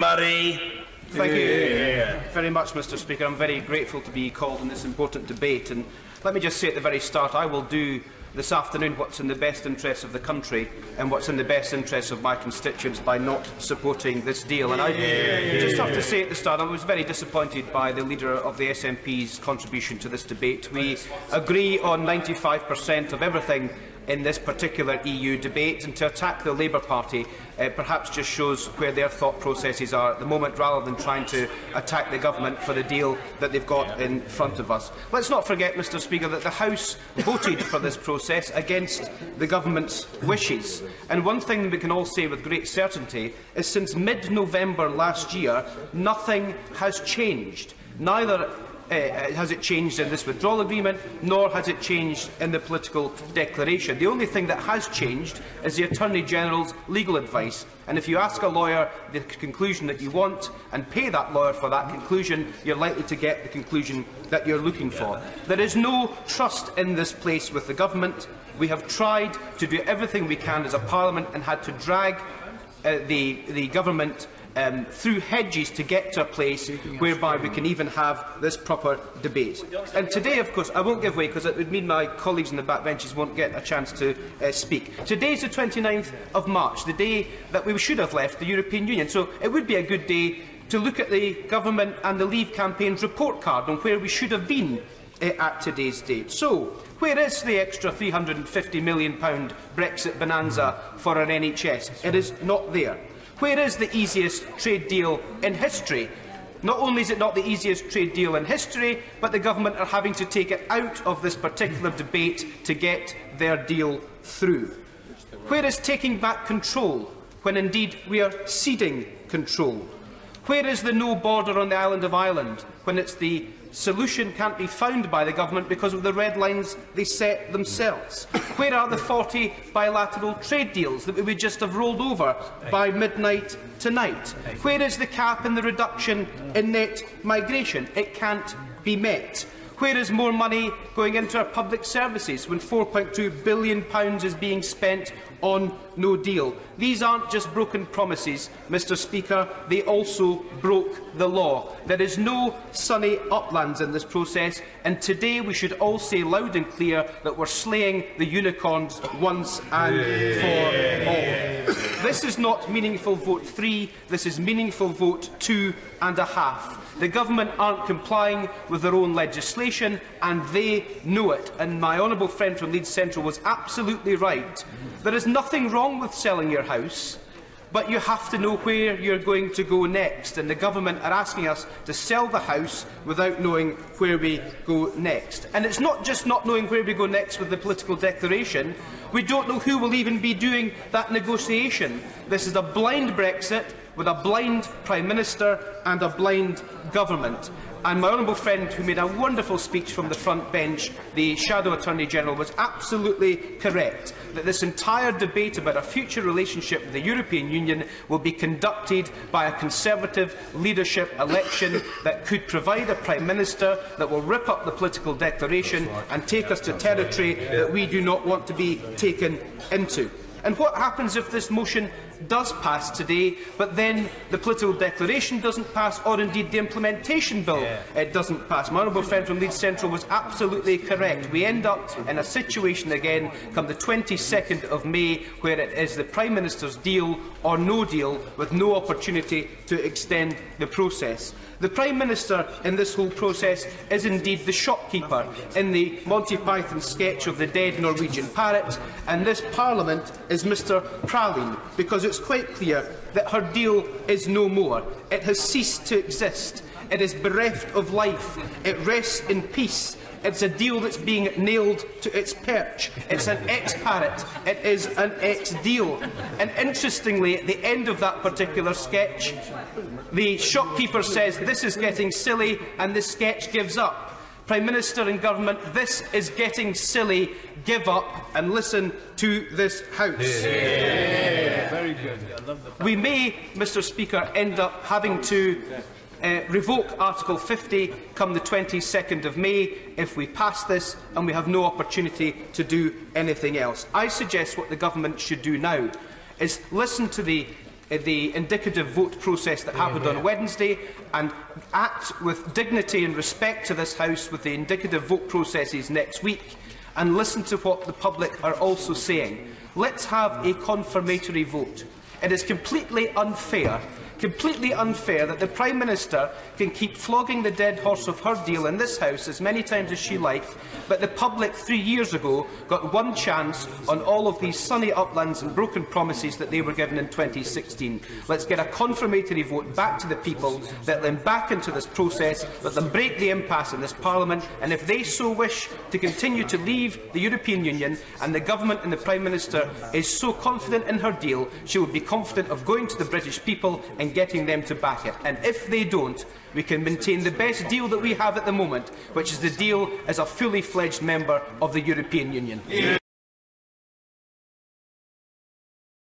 Murray. Thank you very much, Mr. Speaker. I'm very grateful to be called on this important debate. And let me just say at the very start, I will do this afternoon what's in the best interests of the country and what's in the best interests of my constituents by not supporting this deal. And I just have to say at the start, I was very disappointed by the Leader of the SNP's contribution to this debate. We agree on 95% of everything in this particular EU debate, and to attack the Labour Party perhaps just shows where their thought processes are at the moment, rather than trying to attack the government for the deal that they've got in front of us. Let's not forget, Mr. Speaker, that the House voted for this process against the government's wishes. And one thing we can all say with great certainty is since mid-November last year, nothing has changed. Neither has it changed in this withdrawal agreement, nor has it changed in the political declaration. The only thing that has changed is the Attorney-General's legal advice. And if you ask a lawyer the conclusion that you want and pay that lawyer for that conclusion, you're likely to get the conclusion that you're looking for. There is no trust in this place with the government. We have tried to do everything we can as a parliament and had to drag the government through hedges to get to a place whereby we can even have this proper debate. And today, of course, I won't give way because it would mean my colleagues in the backbenches won't get a chance to speak. Today is the 29th of March, the day that we should have left the European Union. So it would be a good day to look at the government and the Leave campaign's report card on where we should have been at today's date. So, where is the extra £350 million Brexit bonanza for our NHS? It is not there. Where is the easiest trade deal in history? Not only is it not the easiest trade deal in history, but the government are having to take it out of this particular debate to get their deal through. Where is taking back control, when indeed we are ceding control? Where is the no border on the island of Ireland, when it's the solution can't be found by the government because of the red lines they set themselves? Where are the 40 bilateral trade deals that we would just have rolled over by midnight tonight? Where is the cap and the reduction in net migration? It can't be met. Where is more money going into our public services when £4.2 billion is being spent on no deal? These aren't just broken promises, Mr. Speaker, they also broke the law. There is no sunny uplands in this process, and today we should all say loud and clear that we're slaying the unicorns once and for all. This is not meaningful vote 3, this is meaningful vote 2.5. The government aren't complying with their own legislation, and they know it. And my honourable friend from Leeds Central was absolutely right. There is nothing wrong with selling your house, but you have to know where you're going to go next. And the government are asking us to sell the house without knowing where we go next. And it's not just not knowing where we go next with the political declaration. We don't know who will even be doing that negotiation. This is a blind Brexit with a blind Prime Minister and a blind government. And my honourable friend, who made a wonderful speech from the front bench, the Shadow Attorney-General, was absolutely correct that this entire debate about a future relationship with the European Union will be conducted by a Conservative leadership election that could provide a Prime Minister that will rip up the political declaration and take us to territory that we do not want to be taken into. And what happens if this motion does pass today, but then the political declaration doesn't pass, or indeed the implementation bill doesn't pass? My honourable friend from Leeds Central was absolutely correct. We end up in a situation again come the 22nd of May where it is the Prime Minister's deal or no deal, with no opportunity to extend the process. The Prime Minister in this whole process is indeed the shopkeeper in the Monty Python sketch of the dead Norwegian parrot, and this Parliament is Mr Praline, because it's quite clear that her deal is no more. It has ceased to exist. It is bereft of life. It rests in peace. It's a deal that's being nailed to its perch. It's an ex-parrot. It is an ex-deal. And interestingly, at the end of that particular sketch, the shopkeeper says, "This is getting silly," and the sketch gives up. Prime Minister and Government, this is getting silly. Give up and listen to this House. Very good. We may, Mr. Speaker, end up having to revoke Article 50 come the 22nd of May if we pass this and we have no opportunity to do anything else. I suggest what the government should do now is listen to the the indicative vote process that happened on Wednesday and act with dignity and respect to this House with the indicative vote processes next week, and listen to what the public are also saying. Let's have a confirmatory vote. It is completely unfair that the Prime Minister can keep flogging the dead horse of her deal in this House as many times as she liked, but the public 3 years ago got one chance on all of these sunny uplands and broken promises that they were given in 2016. Let's get a confirmatory vote back to the people, let them back into this process, let them break the impasse in this Parliament, and if they so wish to continue to leave the European Union, and the Government and the Prime Minister is so confident in her deal, she will be confident of going to the British people and getting them to back it. And if they don't, we can maintain the best deal that we have at the moment, which is the deal as a fully fledged member of the European Union.